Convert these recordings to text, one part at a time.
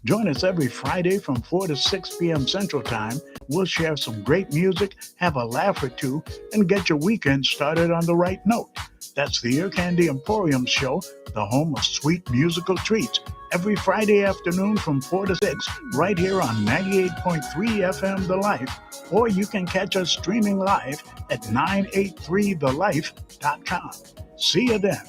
Join us every Friday from 4 to 6 p.m. Central Time. We'll share some great music, have a laugh or two, and get your weekend started on the right note. That's the Ear Candy Emporium Show, the home of sweet musical treats. Every Friday afternoon from 4 to 6, right here on 98.3 FM The Life, or you can catch us streaming live at 983thelife.com. See you then.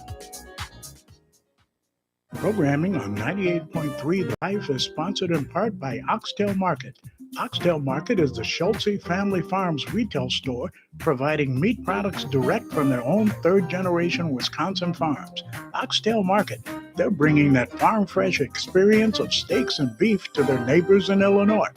Programming on 98.3 The Life is sponsored in part by Oxtail Market. Oxtail Market is the Schultze Family Farms retail store providing meat products direct from their own third-generation Wisconsin farms. Oxtail Market, they're bringing that farm-fresh experience of steaks and beef to their neighbors in Illinois.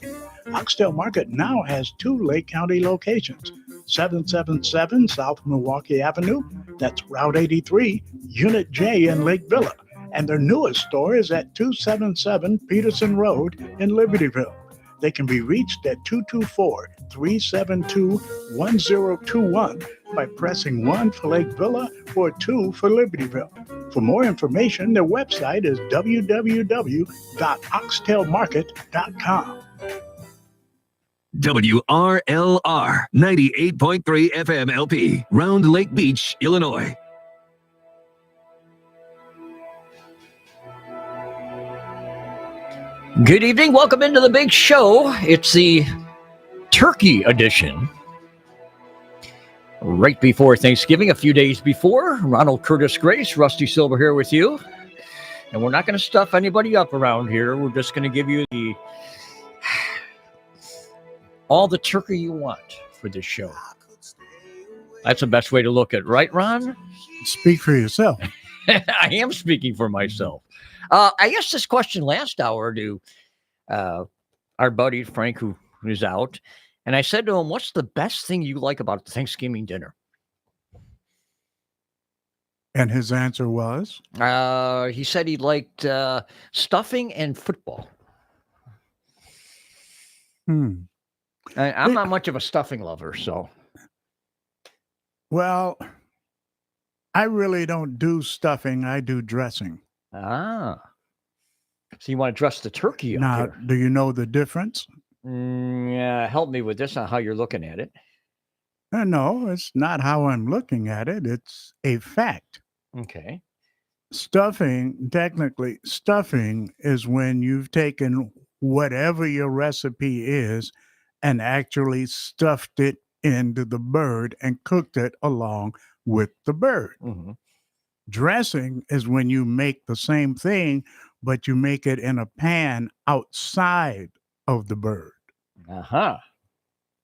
Oxtail Market now has 2 Lake County locations, 777 South Milwaukee Avenue, that's Route 83, Unit J in Lake Villa, and their newest store is at 277 Peterson Road in Libertyville. They can be reached at 224-372-1021 by pressing 1 for Lake Villa or 2 for Libertyville. For more information, their website is www.oxtailmarket.com. WRLR 98.3 FM LP, Round Lake Beach, Illinois. Good evening. Welcome into the big show. It's the Turkey edition. Right before Thanksgiving, a few days before. Ronald Curtis Grace, Rusty Silver here with you. And we're not going to stuff anybody up around here. We're just going to give you all the turkey you want for this show. That's the best way to look at it, right, Ron? Speak for yourself. I am speaking for myself. I asked this question last hour to our buddy Frank, who is out, and I said to him, "What's the best thing you like about Thanksgiving dinner?" And his answer was? He said he liked stuffing and football. I'm not much of a stuffing lover, so. Well, I really don't do stuffing. I do dressing. So you want to dress the turkey up now, here. Do you know the difference? Yeah, help me with this on how you're looking at it. No, it's not how I'm looking at it. It's a fact. Okay. Technically, stuffing is when you've taken whatever your recipe is and actually stuffed it into the bird and cooked it along with the bird. Mm-hmm. Dressing is when you make the same thing, but you make it in a pan outside of the bird. Uh-huh.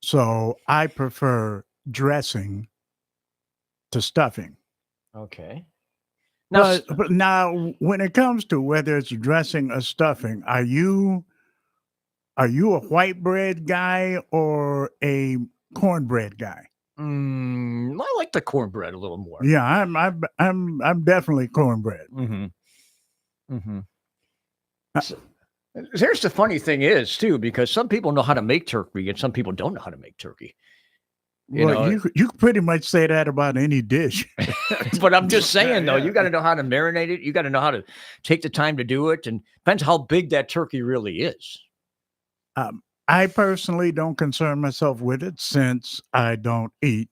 So I prefer dressing to stuffing. Okay. But now, when it comes to whether it's dressing or stuffing, are you a white bread guy or a cornbread guy? I like the cornbread a little more. Yeah, I'm definitely cornbread. Mm-hmm. Mm-hmm. So, here's the funny thing is too, because some people know how to make turkey and some people don't know how to make turkey. You pretty much say that about any dish. But I'm just saying though, you got to know how to marinate it. You got to know how to take the time to do it, and depends how big that turkey really is. I personally don't concern myself with it since I don't eat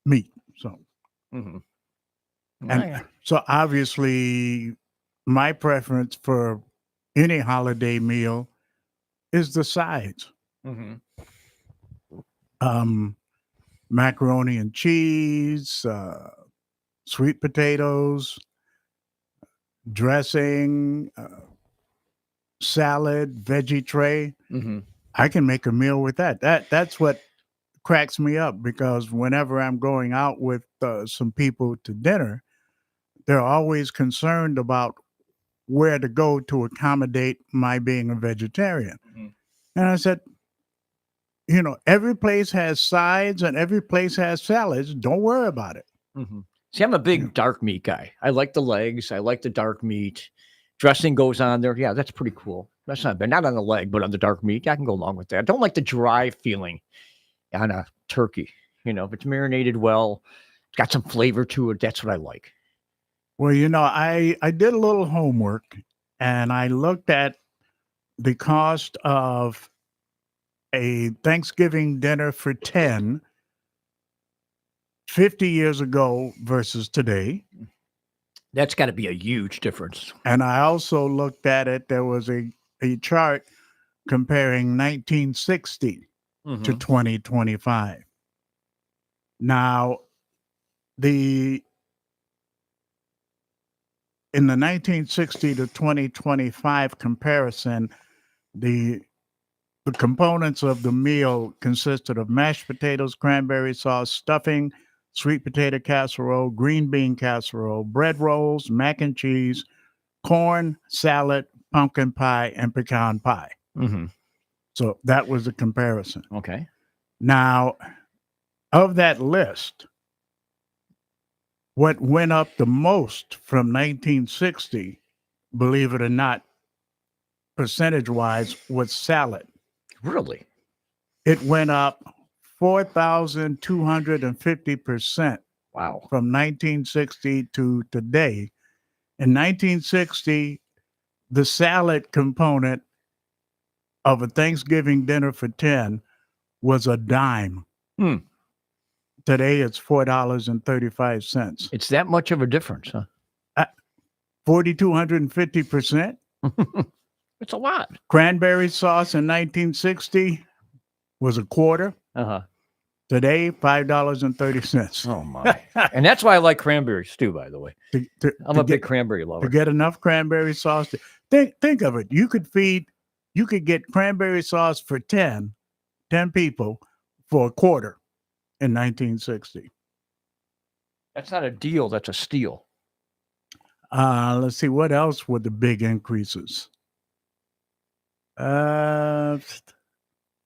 meat. So, so obviously, my preference for any holiday meal is the sides. Macaroni and cheese, sweet potatoes, dressing, salad, veggie tray. I can make a meal with that. That's what cracks me up, because whenever I'm going out with some people to dinner, they're always concerned about where to go to accommodate my being a vegetarian. And I said, every place has sides and every place has salads. Don't worry about it. See, I'm a big dark meat guy. I like the legs. I like the dark meat. Dressing goes on there. Yeah, that's pretty cool. That's not bad. Not on the leg, but on the dark meat. I can go along with that. I don't like the dry feeling on a turkey. If it's marinated well, it's got some flavor to it. That's what I like. Well, I did a little homework and I looked at the cost of a Thanksgiving dinner for 10 50 years ago versus today. That's got to be a huge difference. And I also looked at it. There was a chart comparing 1960 to 2025. Now, in the 1960 to 2025 comparison, the components of the meal consisted of mashed potatoes, cranberry sauce, stuffing, sweet potato casserole, green bean casserole, bread rolls, mac and cheese, corn, salad, pumpkin pie, and pecan pie. So that was the comparison. Okay. Now, of that list, what went up the most from 1960, believe it or not, percentage-wise, was salad. Really? It went up 4,250%. Wow. From 1960 to today. In 1960, the salad component of a Thanksgiving dinner for 10 was a dime. Today, it's $4.35. It's that much of a difference, huh? 4,250%. It's a lot. Cranberry sauce in 1960 was a quarter. Today, $5.30. Oh my! And that's why I like cranberries too. By the way, I'm a big cranberry lover. To get enough cranberry sauce, think of it. You could get cranberry sauce for 10 people for a quarter in 1960. That's not a deal. That's a steal. Let's see, what else were the big increases? After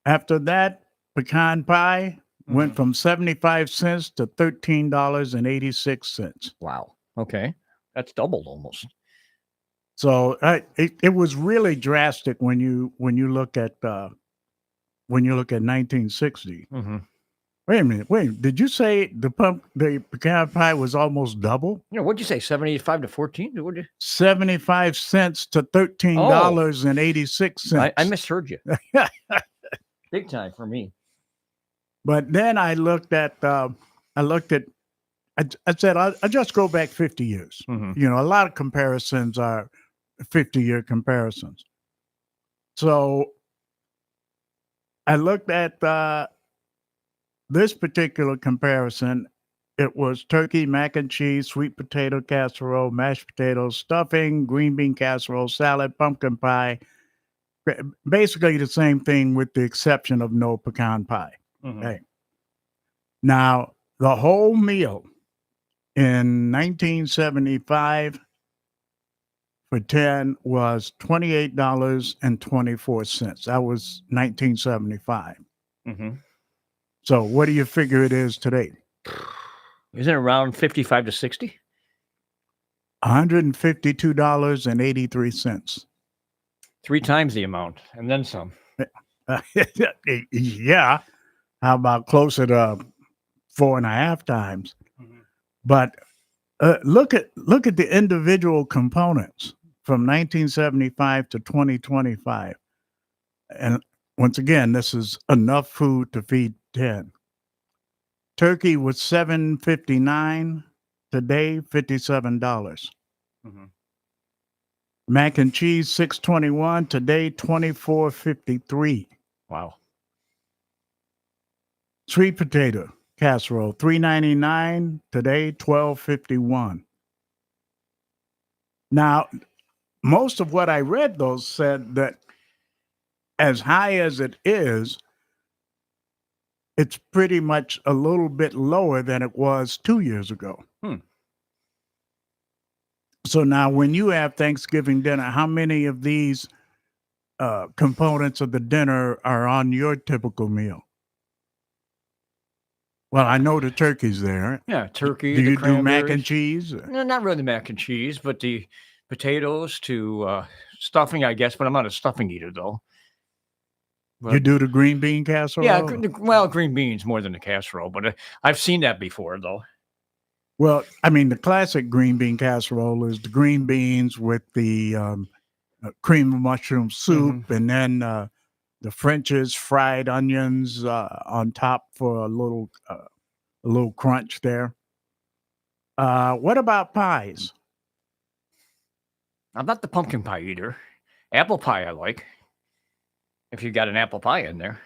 that, pecan pie went from 75 cents to $13.86. Wow. Okay. That's doubled almost. So it was really drastic when you look at 1960. Wait a minute. Did you say the pecan pie was almost double? What'd you say? 75 to 14? 75 cents to $13.86. I misheard you. Big time for me. But then I said, I'll just go back 50 years. A lot of comparisons are 50-year comparisons. So I looked at this particular comparison. It was turkey, mac and cheese, sweet potato casserole, mashed potatoes, stuffing, green bean casserole, salad, pumpkin pie. Basically the same thing with the exception of no pecan pie. Okay. Now, the whole meal in 1975 for 10 was $28.24. That was 1975. So what do you figure it is today? Isn't it around 55 to 60? $152.83. 3 times the amount and then some. Yeah. How about closer to 4.5 times? But look at the individual components from 1975 to 2025. And once again, this is enough food to feed 10. Turkey was $7.59. Today, $57. Mac and cheese, $6.21. Today, $24.53. Wow. Sweet Potato casserole, $3.99. Today, $12.51. Now, most of what I read, though, said that as high as it is, it's pretty much a little bit lower than it was 2 years ago. So now when you have Thanksgiving dinner, how many of these components of the dinner are on your typical meal? Well, I know the turkey's there. Yeah, turkey. Do you do mac and cheese? No, not really mac and cheese, but the potatoes to stuffing, I guess. But I'm not a stuffing eater, though. But, you do the green bean casserole? Yeah, well, green beans more than the casserole, but I've seen that before, though. Well, I mean, the classic green bean casserole is the green beans with the cream of mushroom soup, and then the French's fried onions on top for a little crunch there. What about pies? I'm not the pumpkin pie eater. Apple pie I like. If you got an apple pie in there.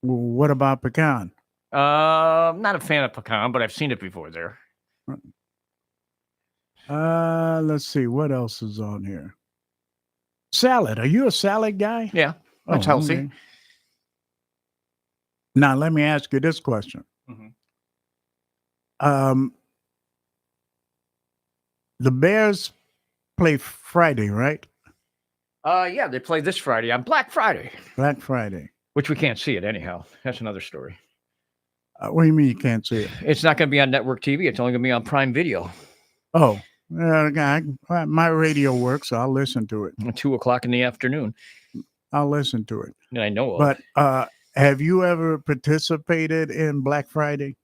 What about pecan? Not a fan of pecan, but I've seen it before there. Let's see what else is on here. Salad. Are you a salad guy? Yeah, that's healthy. Okay. Now let me ask you this question. Mm-hmm. The Bears play Friday, right? Yeah, they play this Friday on Black Friday. Black Friday. Which we can't see it anyhow. That's another story. What do you mean you can't see it? It's not going to be on network TV. It's only going to be on Prime Video. Oh, my radio works. So I'll listen to it. At 2:00 in the afternoon. I'll listen to it. And I know of. But have you ever participated in Black Friday?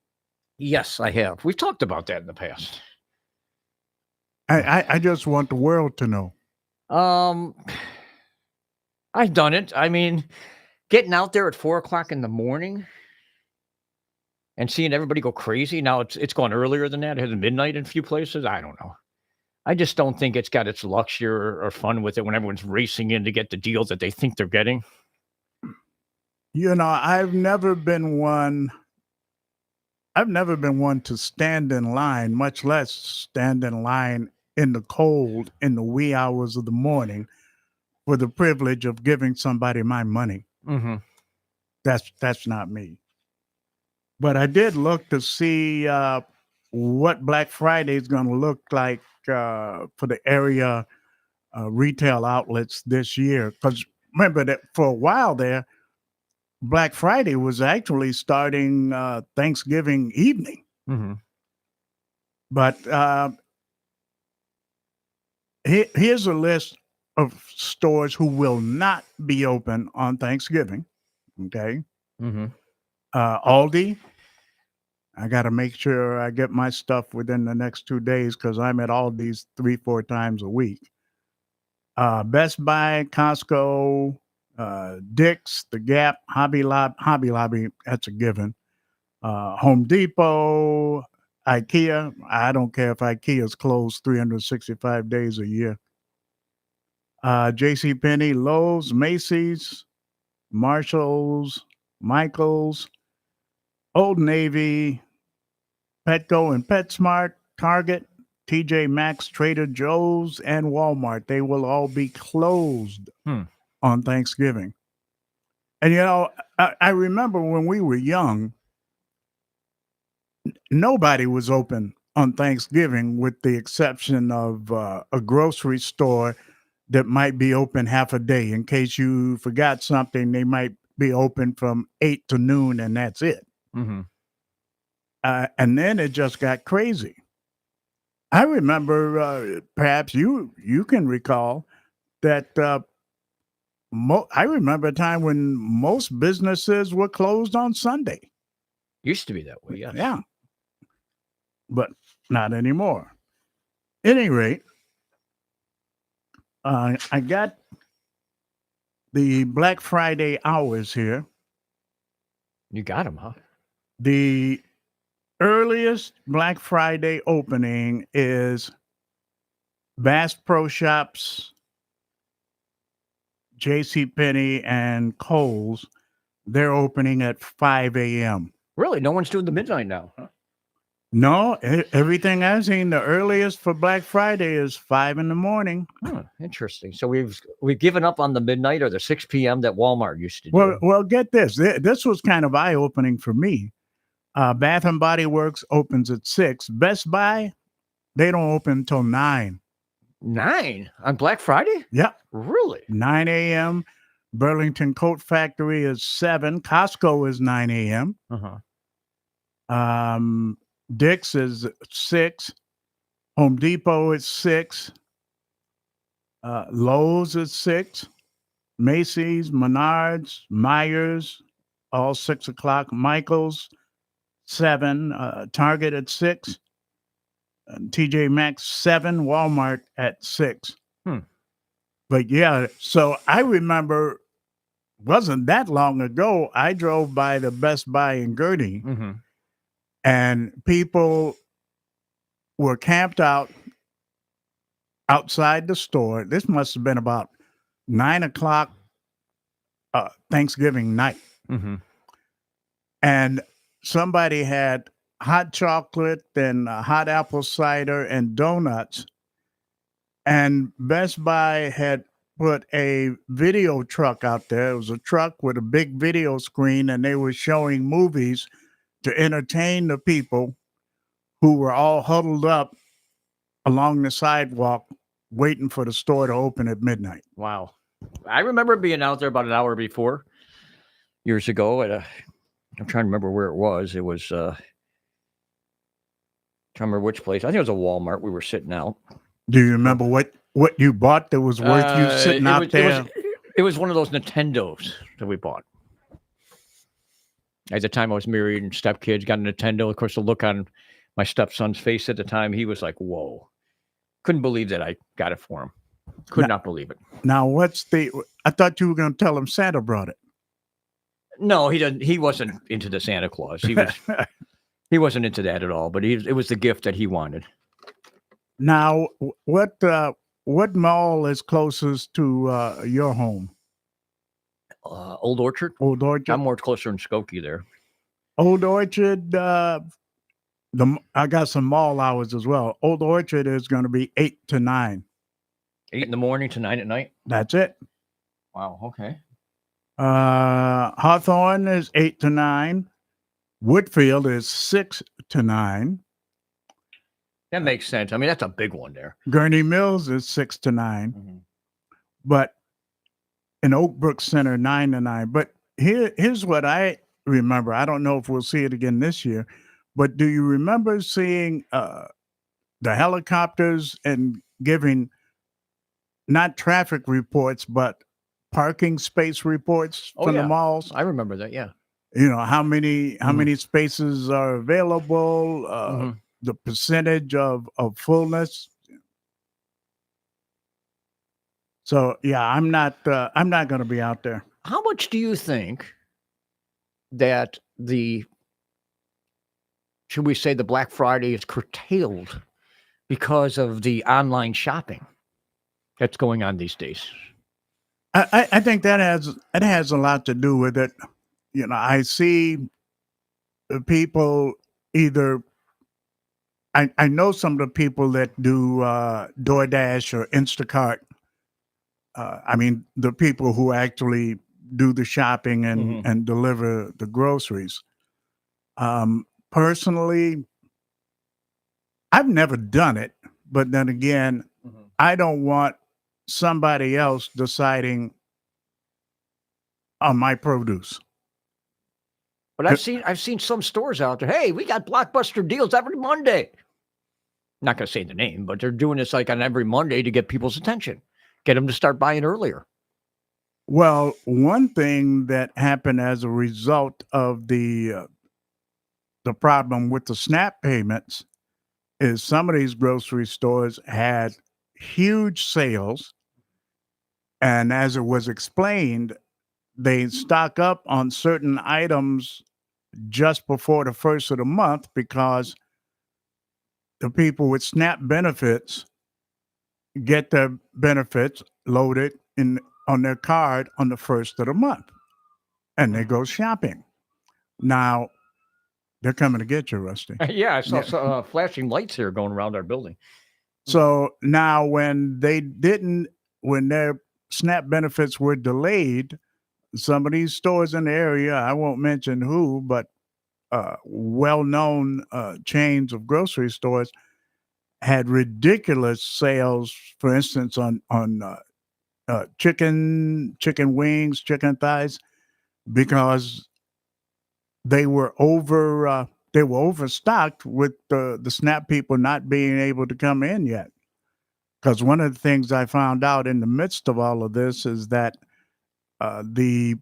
Yes, I have. We've talked about that in the past. I just want the world to know. I've done it. I mean, getting out there at 4:00 in the morning and seeing everybody go crazy. Now it's gone earlier than that. It has midnight in a few places. I don't know. I just don't think it's got its luxury or fun with it when everyone's racing in to get the deals that they think they're getting. You know, I've never been one to stand in line, much less stand in line in the cold in the wee hours of the morning for the privilege of giving somebody my money. Mm-hmm. That's not me. But I did look to see what Black Friday is going to look like for the area retail outlets this year. Because remember that for a while there, Black Friday was actually starting Thanksgiving evening. Mm-hmm. But here's a list of stores who will not be open on Thanksgiving. Okay. Mm-hmm. Aldi. I got to make sure I get my stuff within the next 2 days because I'm at Aldi's 3-4 times a week. Best Buy, Costco, Dick's, The Gap, Hobby Lobby, that's a given. Home Depot, IKEA. I don't care if IKEA is closed 365 days a year. JCPenney, Lowe's, Macy's, Marshalls, Michaels, Old Navy, Petco and PetSmart, Target, TJ Maxx, Trader Joe's, and Walmart. They will all be closed on Thanksgiving. And, you know, I remember when we were young, nobody was open on Thanksgiving with the exception of a grocery store that might be open half a day. In case you forgot something, they might be open from 8 to noon, and that's it. Mm-hmm. And then it just got crazy. I remember, perhaps you can recall that I remember a time when most businesses were closed on Sunday. Used to be that way, yes. Yeah. But not anymore. At any rate, I got the Black Friday hours here. You got them, huh? The earliest Black Friday opening is Bass Pro Shops, JCPenney, and Kohl's. They're opening at 5 a.m. Really? No one's doing the midnight now, huh? No, everything I've seen, the earliest for Black Friday is 5 in the morning. Interesting. So we've given up on the midnight or the 6 p.m. that Walmart used to do. Well, get this. This was kind of eye-opening for me. Bath and Body Works opens at 6. Best Buy, they don't open until 9. 9 on Black Friday? Yeah. Really? 9 a.m. Burlington Coat Factory is 7. Costco is 9 a.m. Uh-huh. Dick's is 6. Home Depot is 6. Lowe's is 6. Macy's, Menards, Myers, all 6 o'clock. Michael's, 7. Target at 6. TJ Maxx, 7. Walmart at 6. But yeah, so I remember wasn't that long ago. I drove by the Best Buy in Gurney, Mm-hmm. and people were camped out outside the store. This must have been about 9 o'clock Thanksgiving night, Mm-hmm. and somebody had hot chocolate and hot apple cider and donuts. And Best Buy had put a video truck out there. It was a truck with a big video screen, and they were showing movies to entertain the people who were all huddled up along the sidewalk waiting for the store to open at midnight. Wow. I remember being out there about an hour before years ago at I'm trying to remember where it was. It was trying to remember which place. I think it was a Walmart. We were sitting out. Do you remember what you bought that was worth you sitting out there? It was one of those Nintendos that we bought. At the time I was married and stepkids got a Nintendo. Of course, the look on my stepson's face at the time, he was like, whoa. Couldn't believe that I got it for him. Could not believe it. Now, I thought you were going to tell him Santa brought it. No, he doesn't. He wasn't into the Santa Claus. He wasn't into that at all, but it was the gift that he wanted. Now, what mall is closest to your home? Old Orchard. Old Orchard. I'm more closer in Skokie there. Old Orchard. I got some mall hours as well. Old Orchard is going to be 8 to 9. 8 in the morning to 9 at night. That's it. Wow. Okay. Hawthorne is 8 to 9. Woodfield is 6 to 9. That makes sense. I mean, that's a big one there. Gurney Mills is 6 to 9. Mm-hmm. But in Oak Brook Center, 9 to 9. But here's what I remember. I don't know if we'll see it again this year, but do you remember seeing the helicopters and giving not traffic reports, but parking space reports from the malls? I remember that. Yeah. You know, how many spaces are available, the percentage of fullness. So yeah, I'm not going to be out there. How much do you think that should we say the Black Friday is curtailed because of the online shopping that's going on these days? I think that has a lot to do with it. You know, I see people either. I know some of the people that do DoorDash or Instacart. I mean, the people who actually do the shopping and deliver the groceries. Personally, I've never done it, but then again, I don't want somebody else deciding on my produce. But I've seen some stores out there. Hey, we got blockbuster deals every Monday. Not going to say the name, but they're doing this like on every Monday to get people's attention, get them to start buying earlier. Well, one thing that happened as a result of the problem with the SNAP payments is some of these grocery stores had huge sales, and as it was explained, they stock up on certain items just before the first of the month because the people with SNAP benefits get their benefits loaded on their card on the first of the month, and they go shopping. Now, they're coming to get you, Rusty. Yeah, I saw flashing lights here going around our building. So now when their SNAP benefits were delayed, some of these stores in the area, I won't mention who, but well-known chains of grocery stores had ridiculous sales, for instance, on chicken wings, chicken thighs, because they were overstocked with the SNAP people not being able to come in yet. Because one of the things I found out in the midst of all of this is that the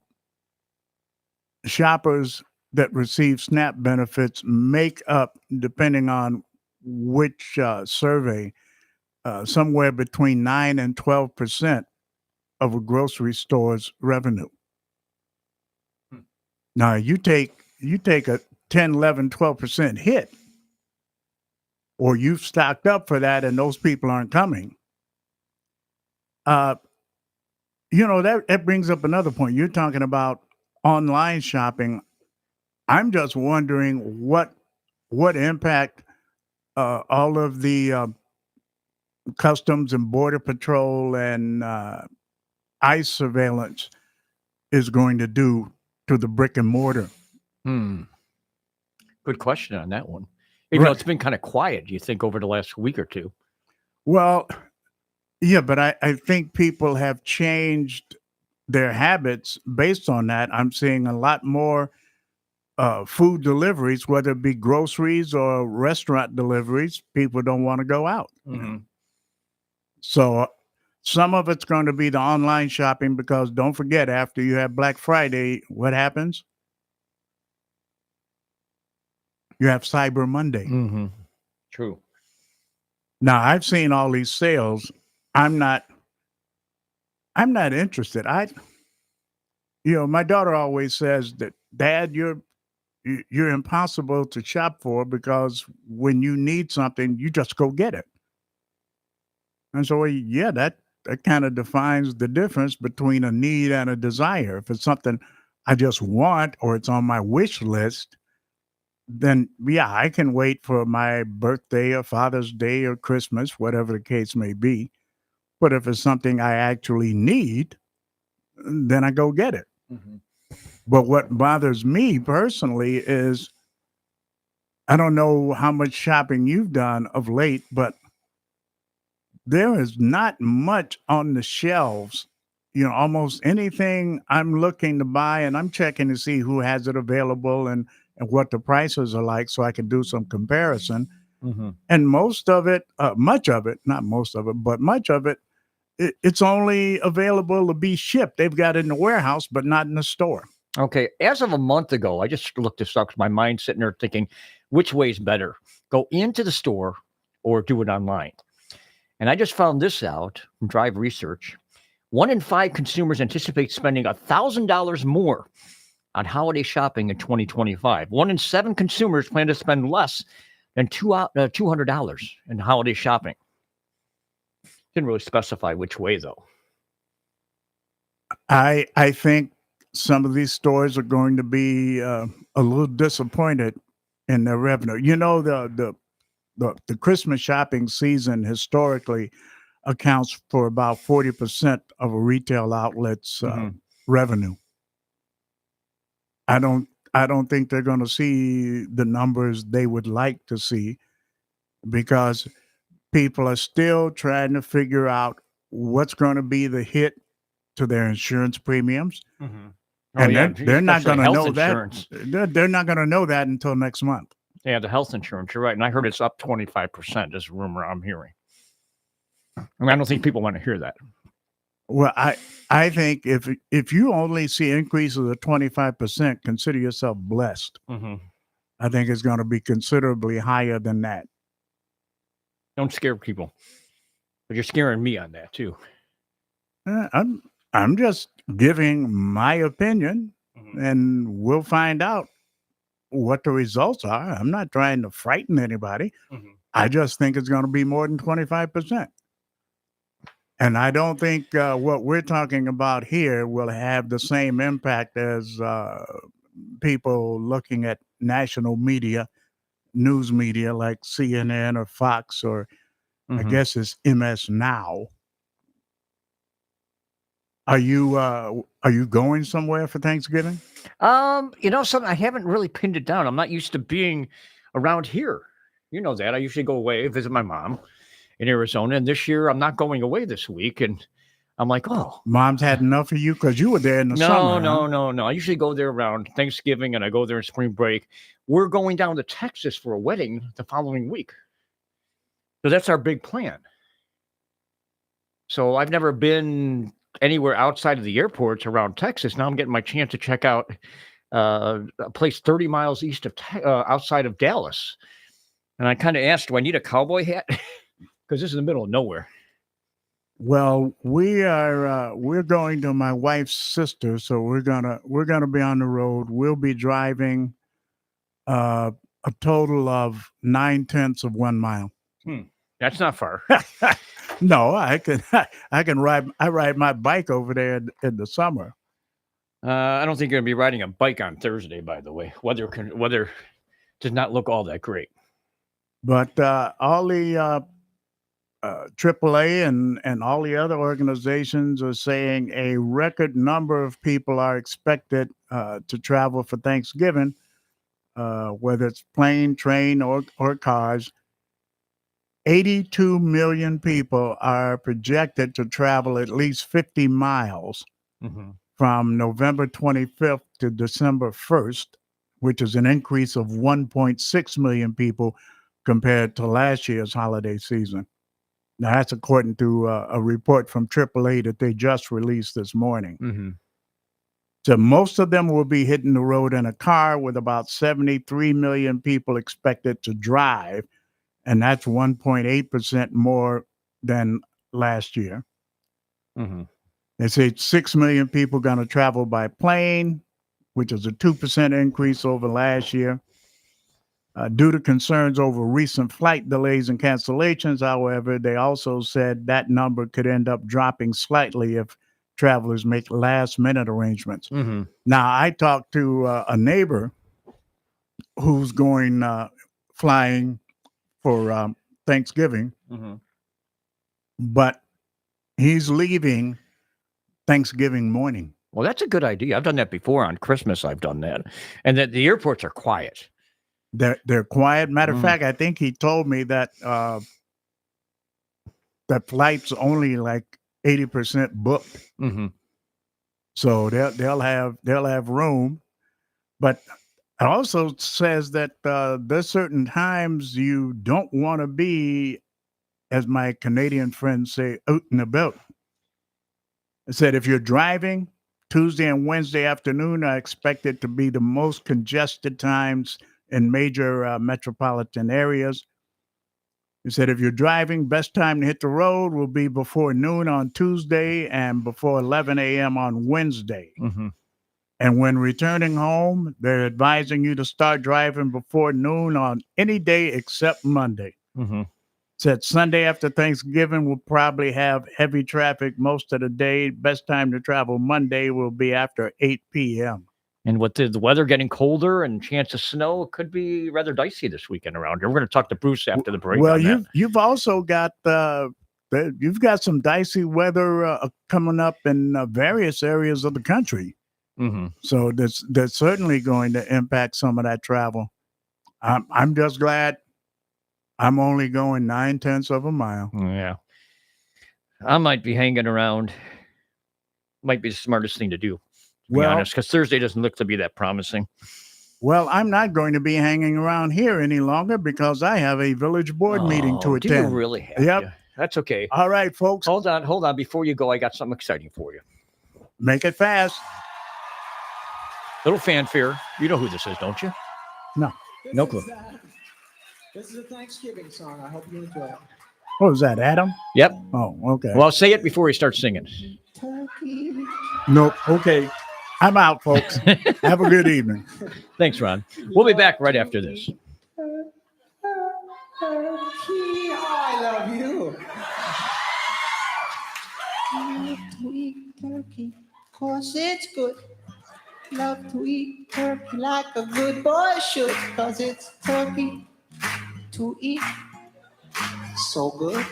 shoppers that receive SNAP benefits make up, depending on which survey, somewhere between 9 and 12% of a grocery store's revenue. Hmm. Now you take a 10, 11, 12% hit, or you've stocked up for that and those people aren't coming. That brings up another point. You're talking about online shopping. I'm just wondering what impact all of the Customs and Border Patrol and ICE surveillance is going to do to the brick and mortar. Good question on that one. Even though Right. it's been kind of quiet, do you think, over the last week or two? Well, yeah, but I think people have changed their habits based on that. I'm seeing a lot more food deliveries, whether it be groceries or restaurant deliveries. People don't want to go out. So some of it's going to be the online shopping, because don't forget, after you have Black Friday, what happens? You have Cyber Monday. True. Now, I've seen all these sales. I'm not interested. My daughter always says that, Dad, you're impossible to shop for, because when you need something, you just go get it. And so, yeah, that kind of defines the difference between a need and a desire. If it's something I just want, or it's on my wish list, then yeah, I can wait for my birthday or Father's Day or Christmas, whatever the case may be. But if it's something I actually need, then I go get it. But what bothers me personally is, I don't know how much shopping you've done of late, but there is not much on the shelves. Almost anything I'm looking to buy, and I'm checking to see who has it available and what the prices are like, so I can do some comparison. And most of it, much of it, not most of it, but much of it, it's only available to be shipped. They've got it in the warehouse, but not in the store. Okay. As of a month ago, I just looked this up because my mind's sitting there thinking, which way is better? Go into the store or do it online? And I just found this out from Drive Research. 1 in 5 consumers anticipate spending $1,000 more on holiday shopping in 2025. 1 in 7 consumers plan to spend less than $200 in holiday shopping. Didn't really specify which way, though. I think some of these stores are going to be a little disappointed in their revenue. The Christmas shopping season historically accounts for about 40% of a retail outlet's revenue. I don't think they're going to see the numbers they would like to see, because people are still trying to figure out what's going to be the hit to their insurance premiums. And they're not going to know that. They're not going to know that until next month. Yeah, the health insurance. You're right. And I heard it's up 25%. This rumor I'm hearing. I mean, I don't think people want to hear that. Well, I think if you only see increases of 25%, consider yourself blessed. I think it's going to be considerably higher than that. Don't scare people, but you're scaring me on that too. I'm just giving my opinion, and we'll find out what the results are. I'm not trying to frighten anybody. I just think it's going to be more than 25%. And I don't think what we're talking about here will have the same impact as people looking at national media, news media like CNN or Fox, or I guess it's MS Now. Are you going somewhere for Thanksgiving? Something I haven't really pinned it down. I'm not used to being around here. You know that. I usually go away, visit my mom in Arizona, and this year I'm not going away this week. And I'm like, oh, Mom's had enough of you because you were there in the summer. No. I usually go there around Thanksgiving, and I go there in spring break. We're going down to Texas for a wedding the following week. So that's our big plan. So I've never been anywhere outside of the airports around Texas. Now I'm getting my chance to check out a place 30 miles east of outside of Dallas. And I kind of asked, do I need a cowboy hat? Because this is the middle of nowhere. Well, we're going to my wife's sister, so we're gonna be on the road. We'll be driving uh, a total of 9/10 of 1 mile. Hmm. That's not far. No, I ride my bike over there in the summer. I don't think you're going to be riding a bike on Thursday, by the way. Weather does not look all that great. But all the AAA and all the other organizations are saying a record number of people are expected to travel for Thanksgiving, whether it's plane, train, or cars. 82 million people are projected to travel at least 50 miles Mm-hmm. from November 25th to December 1st, which is an increase of 1.6 million people compared to last year's holiday season. Now, that's according to a report from AAA that they just released this morning. Mm-hmm. So most of them will be hitting the road in a car, with about 73 million people expected to drive, and that's 1.8% more than last year. Mm-hmm. They say 6 million people going to travel by plane, which is a 2% increase over last year. Due to concerns over recent flight delays and cancellations, however, they also said that number could end up dropping slightly if travelers make last-minute arrangements. Mm-hmm. Now, I talked to a neighbor who's going flying for Thanksgiving, Mm-hmm. but he's leaving Thanksgiving morning. Well, that's a good idea. I've done that before on Christmas. I've done that, and that the airports are quiet. They're quiet. Matter of Mm. fact, I think he told me that that flight's only like 80% booked, Mm-hmm. so they'll have room. But it also says that there's certain times you don't want to be, as my Canadian friends say, out and about. It said if you're driving, Tuesday and Wednesday afternoon are expected to be the most congested times in major metropolitan areas. He said if you're driving, best time to hit the road will be before noon on Tuesday and before 11 a.m. on Wednesday. Mm-hmm. And when returning home, they're advising you to start driving before noon on any day except Monday. Mm-hmm. Said Sunday after Thanksgiving will probably have heavy traffic most of the day. Best time to travel Monday will be after 8 p.m. And with the weather getting colder and chance of snow, it could be rather dicey this weekend around here. We're going to talk to Bruce after the break. Well, on that. you've also got you've got some dicey weather coming up in various areas of the country. Mm-hmm. So that's certainly going to impact some of that travel. I'm just glad I'm only going 9/10 of a mile. Yeah. I might be hanging around. Might be the smartest thing to do, to be honest, because Thursday doesn't look to be that promising. Well, I'm not going to be hanging around here any longer because I have a village board meeting to Do you attend. really have Yep. to? That's okay. All right, folks. Hold on. Before you go, I got something exciting for you. Make it fast. Little fanfare. You know who this is, don't you? No. No clue. This is a Thanksgiving song. I hope you enjoy it. What was that, Adam? Yep. Oh, okay. Well, say it before he starts singing. Turkey. Nope. Okay. I'm out, folks. Have a good evening. Thanks, Ron. We'll be back right after this. Turkey. Oh, I love you. Love to eat turkey, 'cause it's good. Love to eat turkey like a good boy should, 'cause it's turkey to eat. So good.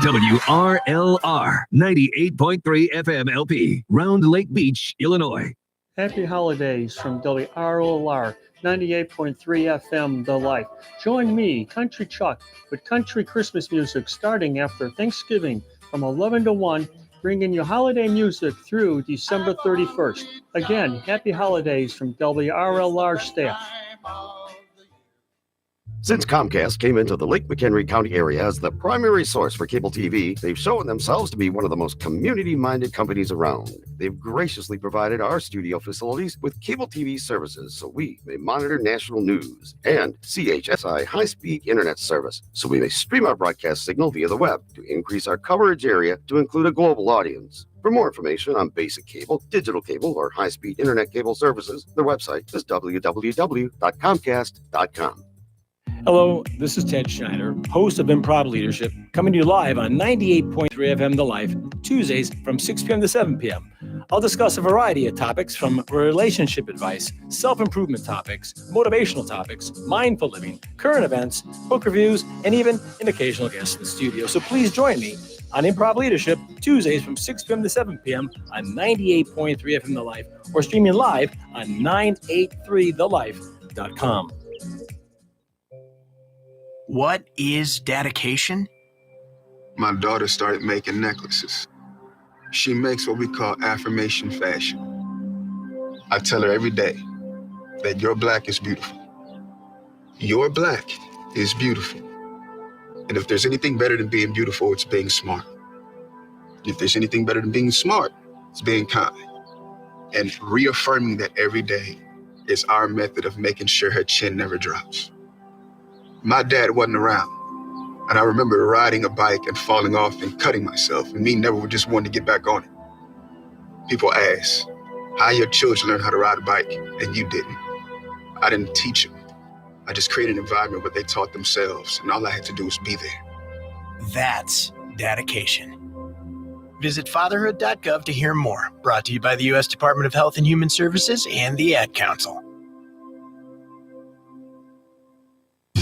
WRLR 98.3 FM LP, Round Lake Beach, Illinois. Happy holidays from WRLR 98.3 FM The Life. Join me, Country Chuck, with country Christmas music starting after Thanksgiving from 11 to 1, bringing you holiday music through December 31st. Again, happy holidays from WRLR staff. Since Comcast came into the Lake McHenry County area as the primary source for cable TV, they've shown themselves to be one of the most community-minded companies around. They've graciously provided our studio facilities with cable TV services so we may monitor national news, and CHSI high-speed internet service so we may stream our broadcast signal via the web to increase our coverage area to include a global audience. For more information on basic cable, digital cable, or high-speed internet cable services, their website is www.comcast.com. Hello, this is Ted Schneider, host of Improv Leadership, coming to you live on 98.3 FM The Life, Tuesdays from 6 p.m. to 7 p.m. I'll discuss a variety of topics from relationship advice, self-improvement topics, motivational topics, mindful living, current events, book reviews, and even an occasional guest in the studio. So please join me on Improv Leadership, Tuesdays from 6 p.m. to 7 p.m. on 98.3 FM The Life, or streaming live on 983thelife.com. What is dedication? My daughter started making necklaces. She makes what we call affirmation fashion. I tell her every day that your black is beautiful. Your black is beautiful. And if there's anything better than being beautiful, it's being smart. If there's anything better than being smart, it's being kind. And reaffirming that every day is our method of making sure her chin never drops. My dad wasn't around, and I remember riding a bike and falling off and cutting myself, and me never just wanting to get back on it. People ask, how your children learn how to ride a bike, and you didn't. I didn't teach them. I just created an environment where they taught themselves, and all I had to do was be there. That's dedication. Visit fatherhood.gov to hear more. Brought to you by the U.S. Department of Health and Human Services and the Ad Council.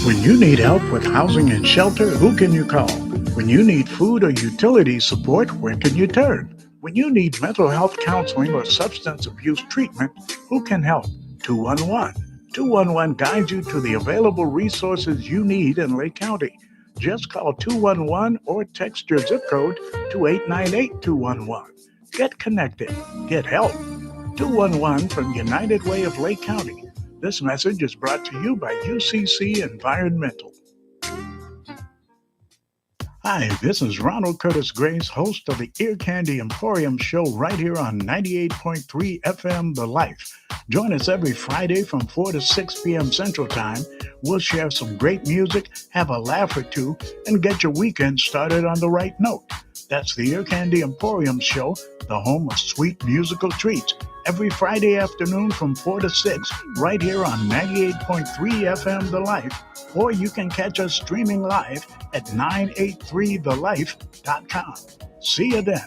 When you need help with housing and shelter, who can you call? When you need food or utility support, where can you turn? When you need mental health counseling or substance abuse treatment, who can help? 211. 211 guides you to the available resources you need in Lake County. Just call 211 or text your zip code to 898-211. Get connected. Get help. 211 from United Way of Lake County. This message is brought to you by UCC Environmental. Hi, this is Ronald Curtis Grace, host of the Ear Candy Emporium show right here on 98.3 FM The Life. Join us every Friday from 4 to 6 p.m. Central Time. We'll share some great music, have a laugh or two, and get your weekend started on the right note. That's the Ear Candy Emporium show, the home of sweet musical treats. Every Friday afternoon from 4 to 6, right here on 98.3 FM The Life, or you can catch us streaming live at 983thelife.com. See you then.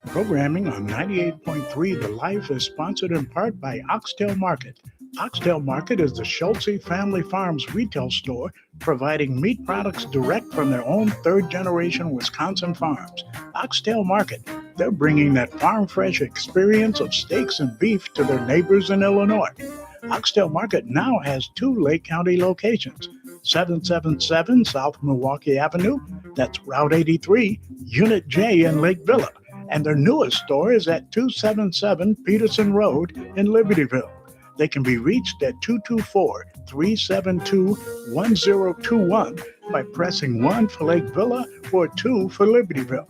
Programming on 98.3 The Life is sponsored in part by Oxtail Market. Oxtail Market is the Schultze Family Farms retail store providing meat products direct from their own third-generation Wisconsin farms. Oxtail Market, they're bringing that farm-fresh experience of steaks and beef to their neighbors in Illinois. Oxtail Market now has 2 Lake County locations, 777 South Milwaukee Avenue, that's Route 83, Unit J in Lake Villa, and their newest store is at 277 Peterson Road in Libertyville. They can be reached at 224-372-1021 by pressing 1 for Lake Villa or 2 for Libertyville.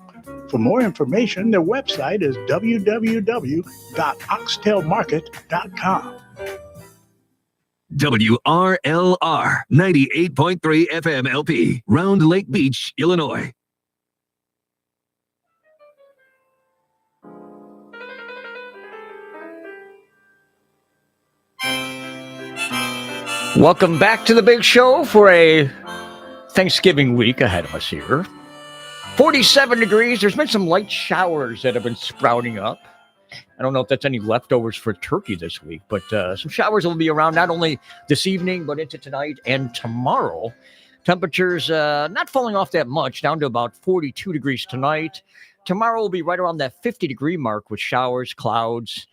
For more information, their website is www.oxtailmarket.com. WRLR 98.3 FM LP, Round Lake Beach, Illinois. Welcome back to the big show for a Thanksgiving week ahead of us here. 47 degrees. There's been some light showers that have been sprouting up. I don't know if that's any leftovers for turkey this week, but some showers will be around not only this evening, but into tonight and tomorrow. Temperatures not falling off that much, down to about 42 degrees tonight. Tomorrow will be right around that 50-degree mark with showers, clouds.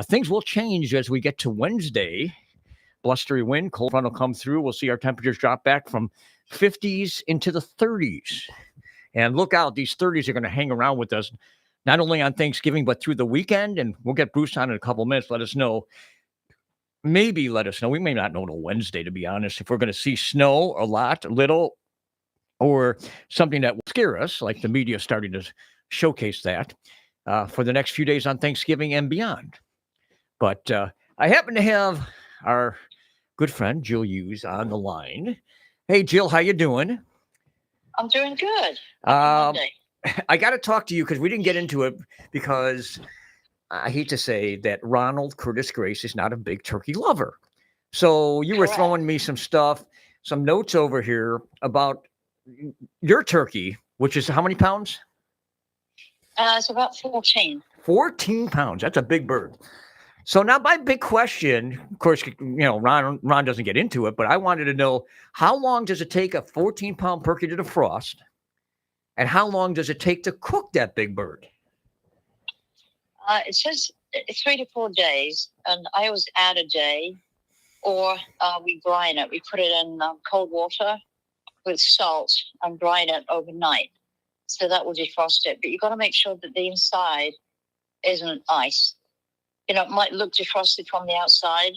Things will change as we get to Wednesday. Blustery wind, cold front will come through. We'll see our temperatures drop back from 50s into the 30s. And look out, these 30s are going to hang around with us, not only on Thanksgiving, but through the weekend. And we'll get Bruce on in a couple minutes. Let us know maybe let us know. We may not know till Wednesday, to be honest, if we're going to see snow a lot, a little, or something that will scare us, like the media starting to showcase that for the next few days on Thanksgiving and beyond. But I happen to have our good friend Jill Hughes on the line. Hey, Jill, how you doing? I'm doing good. Um, Monday. I got to talk to you because we didn't get into it because I hate to say that Ronald Curtis Grace is not a big turkey lover. So you were Correct. throwing me some stuff, some notes over here about your turkey, which is how many pounds? It's about 14. 14 pounds. That's a big bird. So now my big question, of course, Ron doesn't get into it, but I wanted to know, how long does it take a 14-pound turkey to defrost? And how long does it take to cook that big bird? It says 3 to 4 days, and I always add a day, or we brine it. We put it in cold water with salt and brine it overnight. So that will defrost it. But you've got to make sure that the inside isn't ice. It might look defrosted from the outside,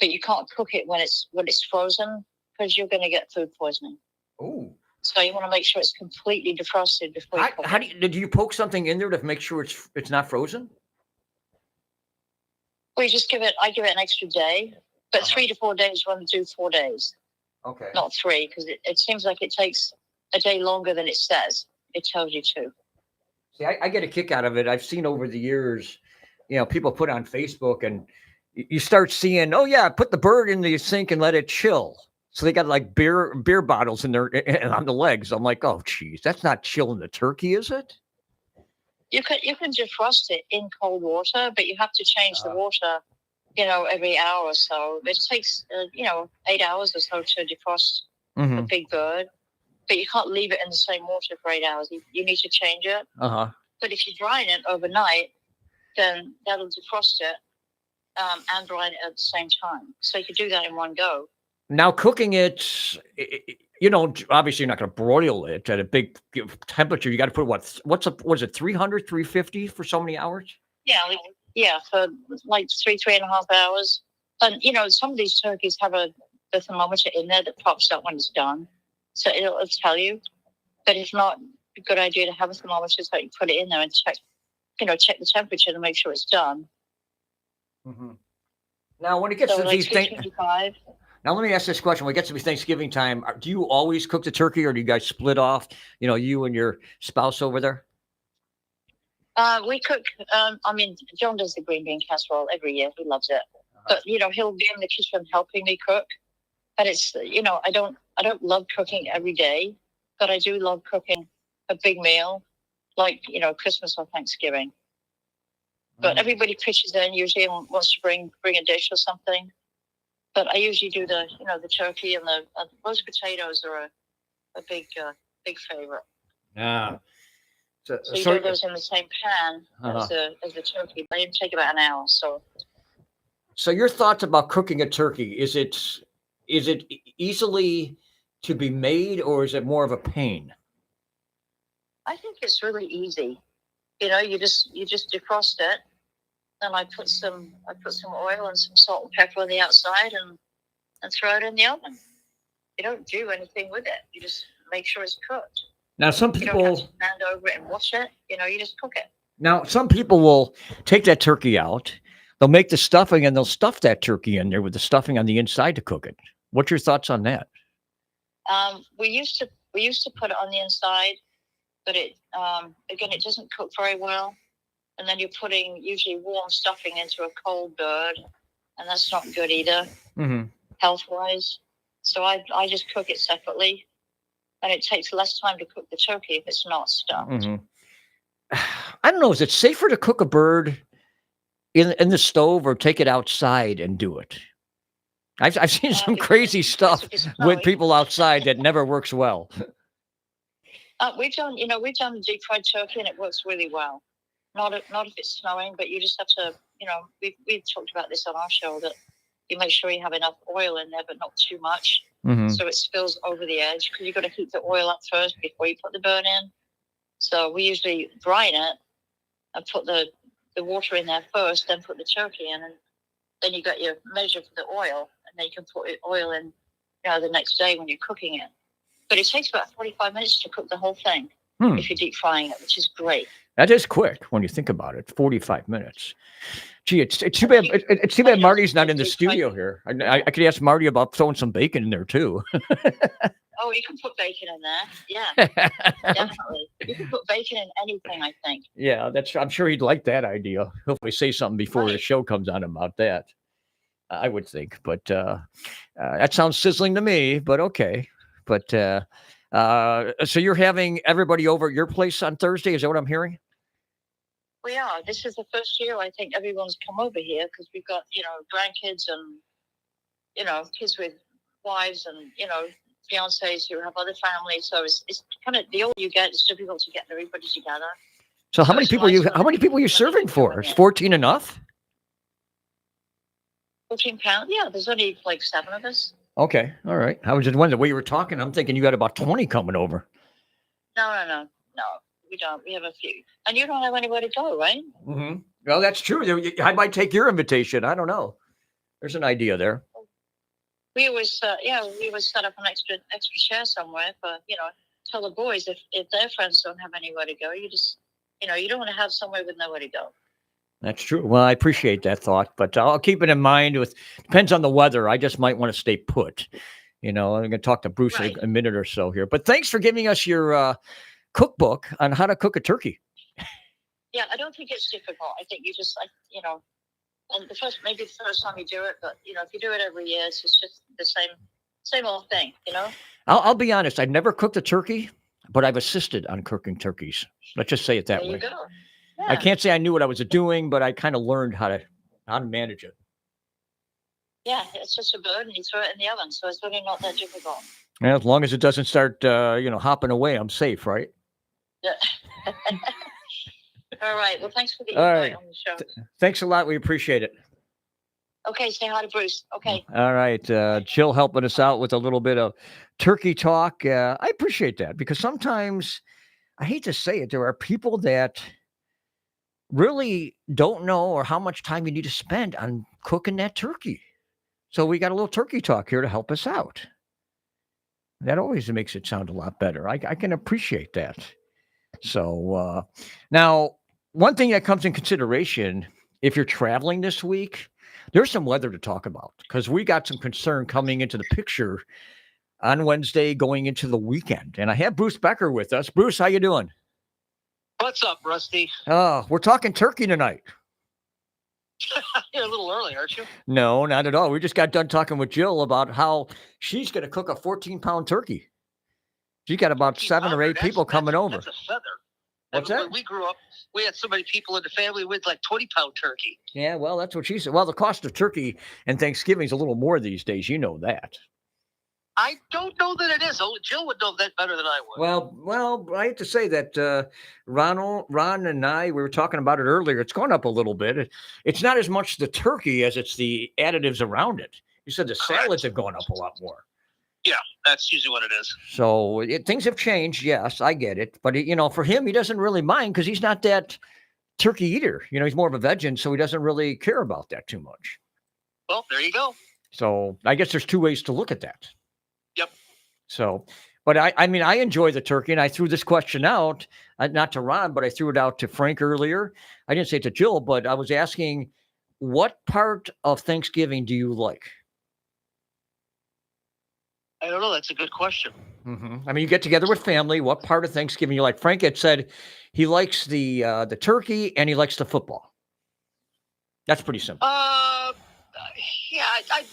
but you can't cook it when it's frozen because you're going to get food poisoning. Oh. So you want to make sure it's completely defrosted before you cook it. Do you poke something in there to make sure it's not frozen? Well, I give it an extra day, but 3 to 4 days, you want to do 4 days. Okay. Not 3, because it seems like it takes a day longer than it says. It tells you to. See, I get a kick out of it. I've seen over the years, people put on Facebook and you start seeing, oh yeah, put the bird in the sink and let it chill. So they got like beer bottles in there on the legs. I'm like, oh geez, that's not chilling the turkey, is it? You can defrost it in cold water, but you have to change the water, every hour or so. It takes 8 hours or so to defrost a big bird, but you can't leave it in the same water for 8 hours. You need to change it. But if you brine it overnight, then that'll defrost it and brine it at the same time. So you could do that in one go. Now, cooking it, obviously you're not going to broil it at a big temperature. You got to put what is it, 300, 350 for so many hours? Yeah, for like 3.5 hours. And, some of these turkeys have a thermometer in there that pops up when it's done. So it'll tell you. But it's not a good idea to have a thermometer so you put it in there and check the temperature to make sure it's done. Mm-hmm. Now, when it gets to these things... Now, let me ask this question. When it gets to Thanksgiving time, do you always cook the turkey or do you guys split off, you and your spouse over there? We cook, John does the green bean casserole every year. He loves it. But, he'll be in the kitchen helping me cook. And it's, I don't love cooking every day, but I do love cooking a big meal like, Christmas or Thanksgiving. But everybody pitches in usually and wants to bring a dish or something. But I usually do the turkey and the roast potatoes are a big favorite. Yeah. So you do those in the same pan as the turkey. They take about an hour. So your thoughts about cooking a turkey, is it easily to be made or is it more of a pain? I think it's really easy. You just defrost it. And I put some oil and some salt and pepper on the outside and throw it in the oven. You don't do anything with it. You just make sure it's cooked. Now, some people... You don't have to stand over it and watch it. You just cook it. Now, some people will take that turkey out. They'll make the stuffing and they'll stuff that turkey in there with the stuffing on the inside to cook it. What's your thoughts on that? We used to put it on the inside, but it doesn't cook very well. And then you're putting usually warm stuffing into a cold bird, and that's not good either, health-wise. So I just cook it separately, and it takes less time to cook the turkey if it's not stuffed. I don't know. Is it safer to cook a bird in the stove or take it outside and do it? I've seen some crazy stuff with people outside that never works well. We've done deep fried turkey, and it works really well. Not if it's snowing, but you just have to, we've talked about this on our show, that you make sure you have enough oil in there, but not too much. So it spills over the edge, because you've got to heat the oil up first before you put the bird in. So we usually brine it and put the water in there first, then put the turkey in. And then you got your measure for the oil, and then you can put oil in, the next day when you're cooking it. But it takes about 45 minutes to cook the whole thing if you're deep frying it, which is great. That is quick when you think about it. 45 minutes. Gee, it's too bad. It's too bad Marty's not in the studio here. I could ask Marty about throwing some bacon in there too. Oh, you can put bacon in there. Yeah, definitely. You can put bacon in anything, I think. Yeah, I'm sure he'd like that idea. Hopefully say something before the show comes on about that. I would think, but that sounds sizzling to me, but okay. But so you're having everybody over at your place on Thursday? Is that what I'm hearing? We are. This is the first year I think everyone's come over here because we've got, grandkids and, kids with wives and, fiancés who have other families. So it's kind of, the older you get, it's difficult to get everybody together. So how many people are you serving for? Is 14 enough? 14 pounds? Yeah, there's only like 7 of us. Okay, all right. I was just wondering the way you were talking. I'm thinking you got about 20 coming over. No. We don't. We have a few. And you don't have anywhere to go, right? Mm-hmm. Well, that's true. I might take your invitation. I don't know. There's an idea there. We always, set up an extra chair somewhere for, tell the boys if their friends don't have anywhere to go, you just, you don't want to have somewhere with nowhere to go. That's true. Well, I appreciate that thought, but I'll keep it in mind. Depends on the weather. I just might want to stay put. I'm going to talk to Bruce in a minute or so here. But thanks for giving us your cookbook on how to cook a turkey. Yeah, I don't think it's difficult. I think you just, and maybe the first time you do it, but if you do it every year, it's just the same old thing. I'll be honest. I've never cooked a turkey, but I've assisted on cooking turkeys. Let's just say it that way. There you go. Yeah. I can't say I knew what I was doing, but I kind of learned how to manage it. Yeah, it's just a bird, and you throw it in the oven, so it's really not that difficult. Yeah, as long as it doesn't start, hopping away, I'm safe, right? Yeah. All right. Well, thanks for the invite on the show. Thanks a lot. We appreciate it. Okay, say hi to Bruce. Okay. All right. Jill helping us out with a little bit of turkey talk. I appreciate that because sometimes, I hate to say it, there are people that really don't know or how much time you need to spend on cooking that turkey. So we got a little turkey talk here to help us out. That always makes it sound a lot better. I can appreciate that. So now, one thing that comes in consideration, if you're traveling this week, there's some weather to talk about because we got some concern coming into the picture on Wednesday going into the weekend. And I have Bruce Becker with us. Bruce, how you doing? What's up, Rusty? We're talking turkey tonight. You're a little early, aren't you? No, not at all. We just got done talking with Jill about how she's going to cook a 14-pound turkey. She got about 7 or 8 people coming over. That's a feather. What's that? When we grew up, we had so many people in the family with like 20-pound turkey. Yeah, well, that's what she said. Well, the cost of turkey and Thanksgiving is a little more these days. You know that. I don't know that it is. Oh, Jill would know that better than I would. Well, I have to say that Ron and I, we were talking about it earlier. It's gone up a little bit. It's not as much the turkey as it's the additives around it. You said the salads have gone up a lot more. Yeah, that's usually what it is. So things have changed. Yes, I get it. But, for him, he doesn't really mind because he's not that turkey eater. He's more of a vegan, so he doesn't really care about that too much. Well, there you go. So I guess there's 2 ways to look at that. Yep. So, but I mean, I enjoy the turkey, and I threw this question out, not to Ron, but I threw it out to Frank earlier. I didn't say it to Jill, but I was asking, what part of Thanksgiving do you like? I don't know. That's a good question. Mm-hmm. I mean, you get together with family. What part of Thanksgiving you like? Frank had said he likes the turkey and he likes the football. That's pretty simple. Yeah,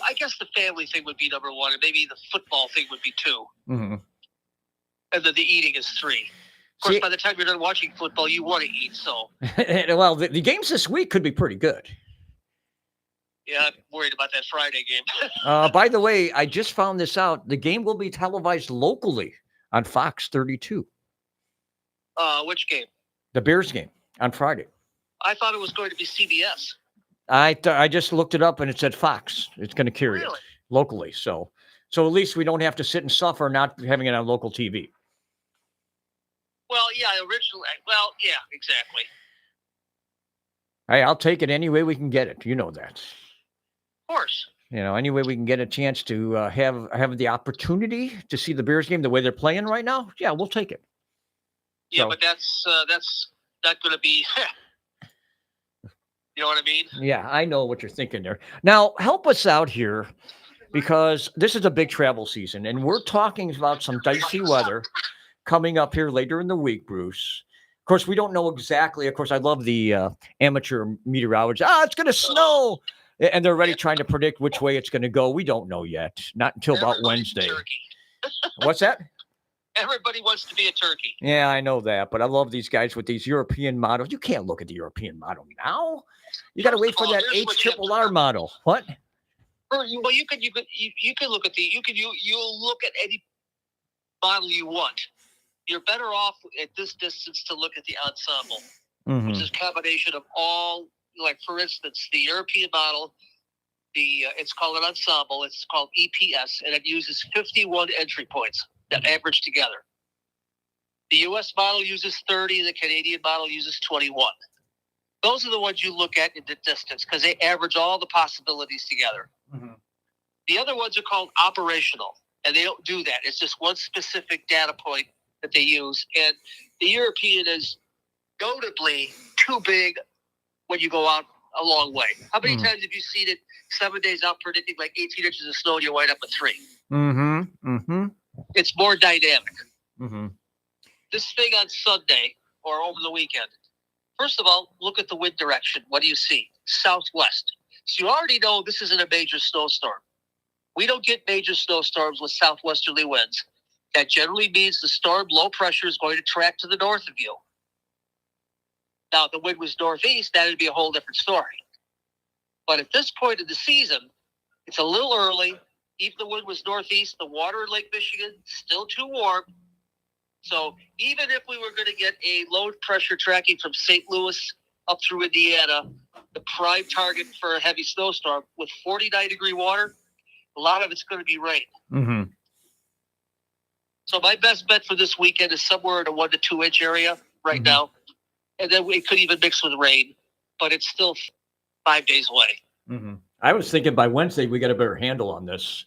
I guess the family thing would be number 1, and maybe the football thing would be 2. Mm-hmm. And then the eating is 3. Of course, by the time you're done watching football, you want to eat. So, well, the games this week could be pretty good. Yeah, I'm worried about that Friday game. By the way, I just found this out. The game will be televised locally on Fox 32. Which game? The Bears game on Friday. I thought it was going to be CBS. I just looked it up and it said Fox. It's going to carry it locally. So at least we don't have to sit and suffer not having it on local TV. Well, yeah, originally. Well, yeah, exactly. Hey, I'll take it any way we can get it. You know that. course. Any way we can get a chance to have the opportunity to see the Bears game the way they're playing right now, yeah, we'll take it. Yeah, So- but that's not going to be. You know what I mean? Yeah, I know what you're thinking there. Now, help us out here because this is a big travel season, and we're talking about some dicey weather coming up here later in the week, Bruce. Of course, we don't know exactly. Of course, I love the amateur meteorologists. It's going to snow. And they're already trying to predict which way it's going to go. We don't know yet. Not until about Everybody's a Wednesday. turkey. What's that? Everybody wants to be a turkey. Yeah, I know that. But I love these guys with these European models. You can't look at the European model now. You got to wait for that Here's what you have to H-triple-R model. What? Well, you could look at you'll look at any model you want. You're better off at this distance to look at the ensemble, which is a combination of all. Like for instance, the European model, it's called an ensemble. It's called EPS, and it uses 51 entry points that average together. The U.S. model uses 30. The Canadian model uses 21. Those are the ones you look at in the distance because they average all the possibilities together. Mm-hmm. The other ones are called operational, and they don't do that. It's just one specific data point that they use. And the European is notably too big when you go out a long way. How many times have you seen it 7 days out predicting like 18 inches of snow and you wind up with 3? It's more dynamic. This thing on Sunday or over the weekend, first of all, look at the wind direction. What do you see? Southwest. So you already know this isn't a major snowstorm. We don't get major snowstorms with southwesterly winds. That generally means the storm low pressure is going to track to the north of you. Now, if the wind was northeast, that would be a whole different story. But at this point in the season, it's a little early. Even the wind was northeast, the water in Lake Michigan still too warm. So even if we were going to get a low pressure tracking from St. Louis up through Indiana, the prime target for a heavy snowstorm with 49-degree water, a lot of it's going to be rain. So my best bet for this weekend is somewhere in a 1 to 2 inch area right now. And then it could even mix with rain, but it's still 5 days away. I was thinking by Wednesday we got a better handle on this.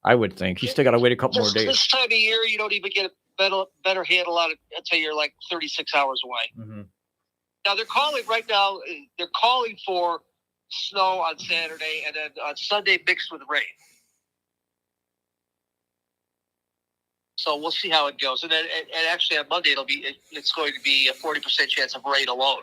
I would think. You still got to wait a couple more days. This time of year, you don't even get a better handle on it until you're like 36 hours away. Now they're calling right now. They're calling for snow on Saturday and then on Sunday mixed with rain. So we'll see how it goes. And then, and actually on Monday it's going to be a 40% chance of rain alone.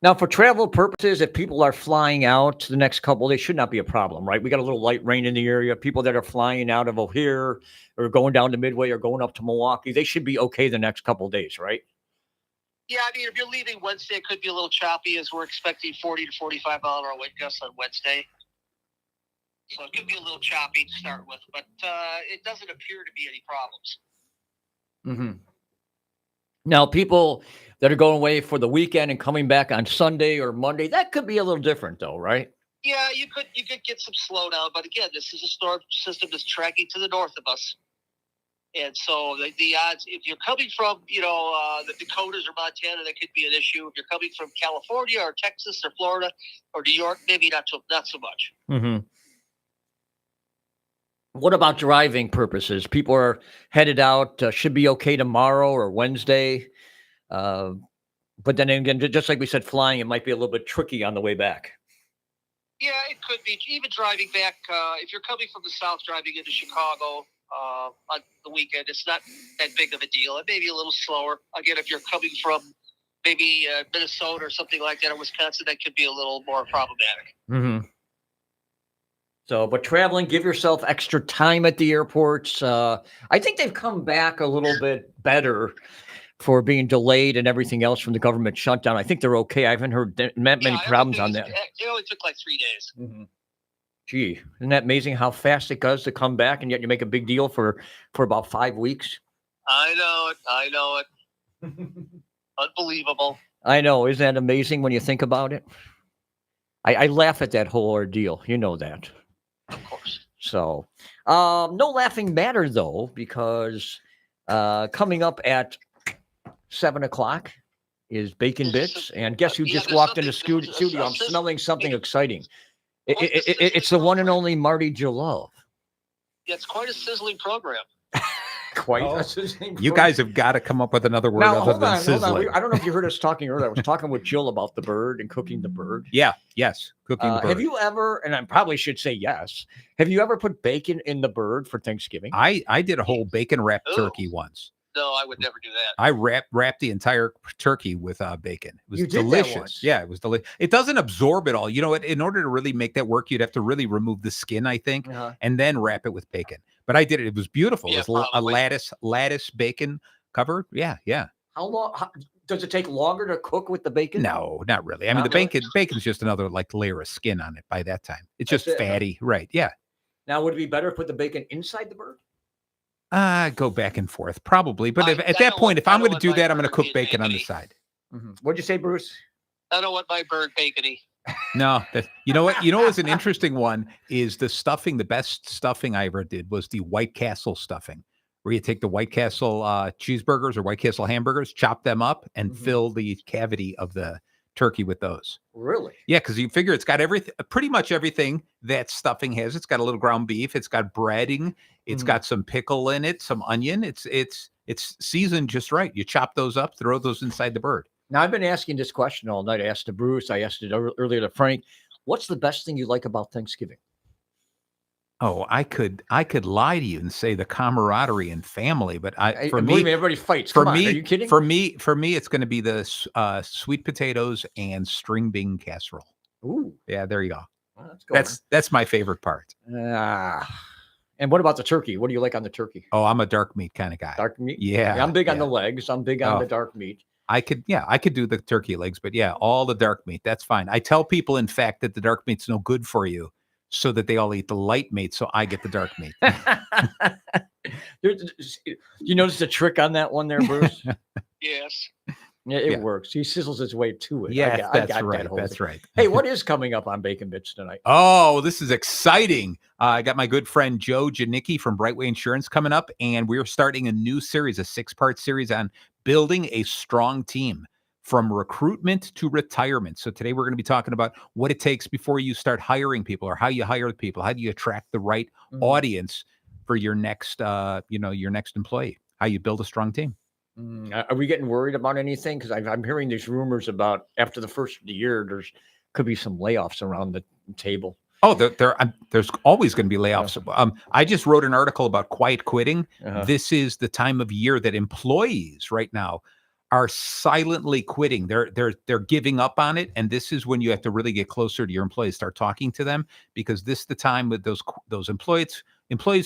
Now, for travel purposes, if people are flying out the next couple, they should not be a problem, right? We got a little light rain in the area. People that are flying out of O'Hare or going down to Midway or going up to Milwaukee, they should be okay the next couple of days, right? Yeah, I mean, if you're leaving Wednesday, it could be a little choppy as we're expecting 40 to 45 mile an hour wind gusts on Wednesday. So it could be a little choppy to start with, but it doesn't appear to be any problems. Now, people that are going away for the weekend and coming back on Sunday or Monday, that could be a little different though, right? Yeah, you could get some slowdown, but again, this is a storm system that's tracking to the north of us. And so the odds, if you're coming from, the Dakotas or Montana, that could be an issue. If you're coming from California or Texas or Florida or New York, maybe not so much. What about driving purposes? People are headed out, should be okay tomorrow or Wednesday. But then again, just like we said, flying, it might be a little bit tricky on the way back. Yeah, it could be. Even driving back, if you're coming from the south, driving into Chicago on the weekend, it's not that big of a deal. It may be a little slower. Again, if you're coming from maybe Minnesota or something like that, or Wisconsin, that could be a little more problematic. So, but traveling, give yourself extra time at the airports. I think they've come back a little bit better for being delayed and everything else from the government shutdown. I think they're okay. I haven't heard many problems on that. It only took like 3 days. Gee, isn't that amazing how fast it goes to come back, and yet you make a big deal for about 5 weeks? I know it. Unbelievable. I know. Isn't that amazing when you think about it? I laugh at that whole ordeal. You know that. Of course. So, no laughing matter though, because coming up at 7:00 is Bacon Bits, and guess who just walked into studio? I'm smelling something exciting. It's the one and only Marty Jalove. Yeah, it's quite a sizzling program. Quite Oh, a sizzling You program. guys have got to come up with another word Now, other hold than on. sizzling. I don't know if you heard us talking earlier. I was talking with Jill about the bird and cooking the bird. Yeah, yes, cooking the bird. Have you ever, and I probably should say yes, have you ever put bacon in the bird for Thanksgiving? I did a whole bacon wrapped Ooh. turkey once. No, I would never do that. I wrapped the entire turkey with bacon. It was You did that delicious. once? Yeah, it was delicious. It doesn't absorb it all. You know, in order to really make that work, you'd have to really remove the skin, I think, Uh-huh. and then wrap it with bacon. But I did it. It was beautiful. Yeah, it was a probably. lattice bacon covered. Yeah. How long does it take longer to cook with the bacon? No, not really. I mean, Not the really? bacon's just another like layer of skin on it by that time. It's That's just it, huh? fatty, right? Yeah. Now, would it be better to put the bacon inside the bird? Go back and forth, probably. But I at don't that point, want- if I I'm don't going to want do my that, I'm going to bird cook being bacon on the bacony. side. What'd you say, Bruce? I don't want my bird bacony. No, you know what? You know what's an interesting one is the stuffing. The best stuffing I ever did was the White Castle stuffing, where you take the White Castle cheeseburgers or White Castle hamburgers, chop them up, and Mhm. fill the cavity of the turkey with those. Really? Yeah, because you figure it's got everything, pretty much everything that stuffing has. It's got a little ground beef. It's got breading. It's Mhm. got some pickle in it, some onion. It's seasoned just right. You chop those up, throw those inside the bird. Now, I've been asking this question all night. I asked to Bruce. I asked it earlier to Frank. What's the best thing you like about Thanksgiving? Oh, I could lie to you and say the camaraderie and family, but for Believe me, everybody fights. for Come on, me, are you kidding? For me, it's going to be the sweet potatoes and string bean casserole. Ooh, Yeah, there you go. well, that's going. That's my favorite part. And what about the turkey? What do you like on the turkey? Oh, I'm a dark meat kind of guy. Dark meat? Yeah, I'm big on yeah. the legs. I'm big on Oh. the dark meat. I could do the turkey legs, but yeah, all the dark meat, that's fine. I tell people, in fact, that the dark meat's no good for you, so that they all eat the light meat, so I get the dark meat. You notice the trick on that one there, Bruce? Yes. Yeah, it Yeah. works. He sizzles his way to it. Yeah, I that's got right. that whole That's thing. right. Hey, what is coming up on Bacon Bits tonight? Oh, this is exciting. I got my good friend Joe Janicki from Brightway Insurance coming up, and we're starting a new series, a 6-part series on building a strong team from recruitment to retirement. So today we're going to be talking about what it takes before you start hiring people, or how you hire people. How do you attract the right audience for your next, your next employee? How you build a strong team. Are we getting worried about anything? Because I'm hearing these rumors about after the first of the year, could be some layoffs around the table. Oh, there's always going to be layoffs. I just wrote an article about quiet quitting. Uh-huh. This is the time of year that employees right now are silently quitting. They're giving up on it, and this is when you have to really get closer to your employees, start talking to them, because this is the time with those employees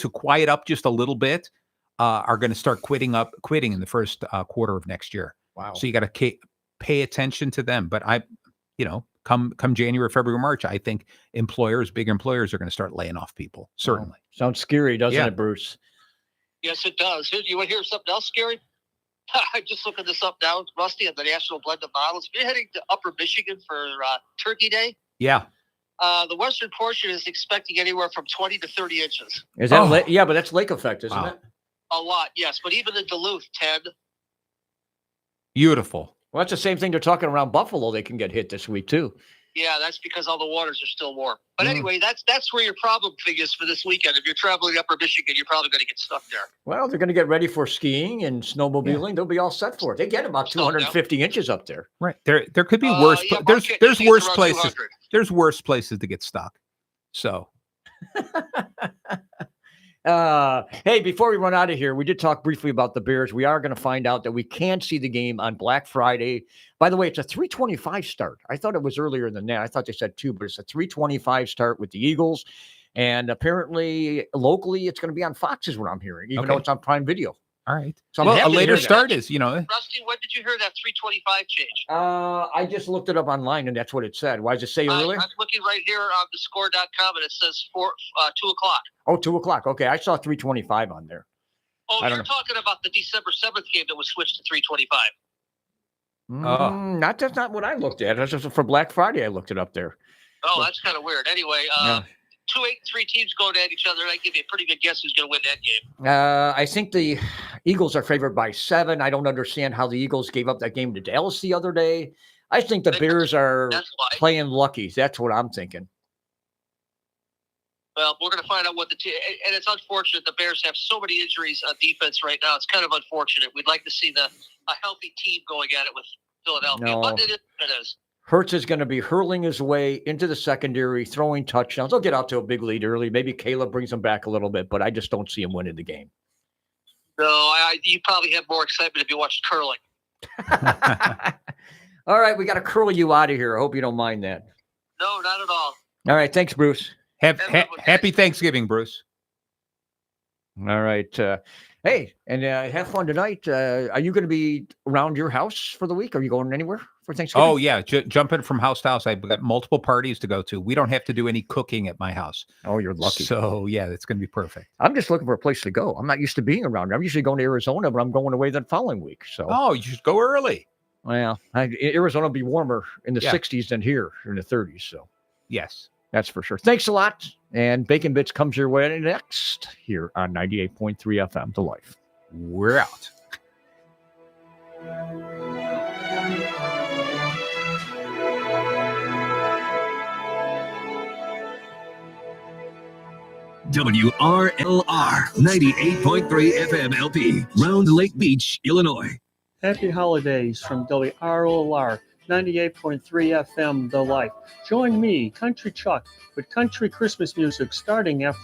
who quiet up just a little bit are going to start quitting in the first quarter of next year. Wow. So you got to pay attention to them. But come January, February, March, I think big employers are going to start laying off people. Certainly. Sounds scary, doesn't Yeah. it, Bruce? Yes, it does. You want to hear something else scary? I'm just looking this up now, Rusty, at the National Blended Models. If you're heading to Upper Michigan for Turkey Day, Yeah. the western portion is expecting anywhere from 20 to 30 inches. Is that Oh. yeah, but that's lake effect, isn't Wow. it? A lot, yes. But even in Duluth, 10. Beautiful. Well, that's the same thing they're talking around Buffalo. They can get hit this week too. Yeah, that's because all the waters are still warm. But anyway, that's where your problem thing is for this weekend. If you're traveling Upper Michigan, you're probably going to get stuck there. Well, they're going to get ready for skiing and snowmobiling. They'll be all set for it. They get about So, yeah. 250 inches up there. Right. There could be worse. Yeah, There's Marquette there's gets worse around places. 200. There's worse places to get stuck. So Hey, before we run out of here, we did talk briefly about the Bears. We are going to find out that we can see the game on Black Friday. By the way, it's a 3:25 start. I thought it was earlier than that. I thought they said 2, but it's a 3:25 start with the Eagles. And apparently, locally, it's going to be on Fox, is what I'm hearing, even though Okay. it's on Prime Video. all right. So I'm Well, a happy to later hear that. start is, Rusty, when did you hear that 325 change? I just looked it up online, and that's what it said. Why does it say earlier? I'm looking right here on the score.com, and it says 2 o'clock. Oh, 2 o'clock. Okay, I saw 3:25 on there. Oh, I don't you're know. talking about the December 7th game that was switched to 325. That's not what I looked at. That's just for Black Friday. I looked it up there. Oh, that's kind of weird. Anyway, Yeah. 3 teams going at each other, and I give you a pretty good guess who's going to win that game. I think the Eagles are favored by 7. I don't understand how the Eagles gave up that game to Dallas the other day. I think the Bears are That's why. playing lucky. That's what I'm thinking. Well, we're going to find out what the team, and it's unfortunate the Bears have so many injuries on defense right now. It's kind of unfortunate. We'd like to see a healthy team going at it with Philadelphia, No. but it is what it is. Hurts is going to be hurling his way into the secondary, throwing touchdowns. They'll get out to a big lead early. Maybe Caleb brings them back a little bit, but I just don't see him winning the game. No, you probably have more excitement if you watched curling. All right, we got to curl you out of here. I hope you don't mind that. No, not at all. All right, thanks, Bruce. Happy Thanksgiving, Bruce. All right. Hey, and have fun tonight. Are you going to be around your house for the week? Are you going anywhere for Thanksgiving? Oh, yeah. Jumping from house to house. I've got multiple parties to go to. We don't have to do any cooking at my house. Oh, you're lucky. So, yeah, it's going to be perfect. I'm just looking for a place to go. I'm not used to being around. I'm usually going to Arizona, but I'm going away the following week. So, Oh, you should go early. well, Arizona will be warmer in the 60s than here in the 30s. So, yes. That's for sure. Thanks a lot. And Bacon Bits comes your way next here on 98.3 FM, The Life. We're out. WRLR 98.3 FM LP, Round Lake Beach, Illinois. Happy holidays from WRLR 98.3 FM The Life. Join me, Country Chuck, with country Christmas music starting after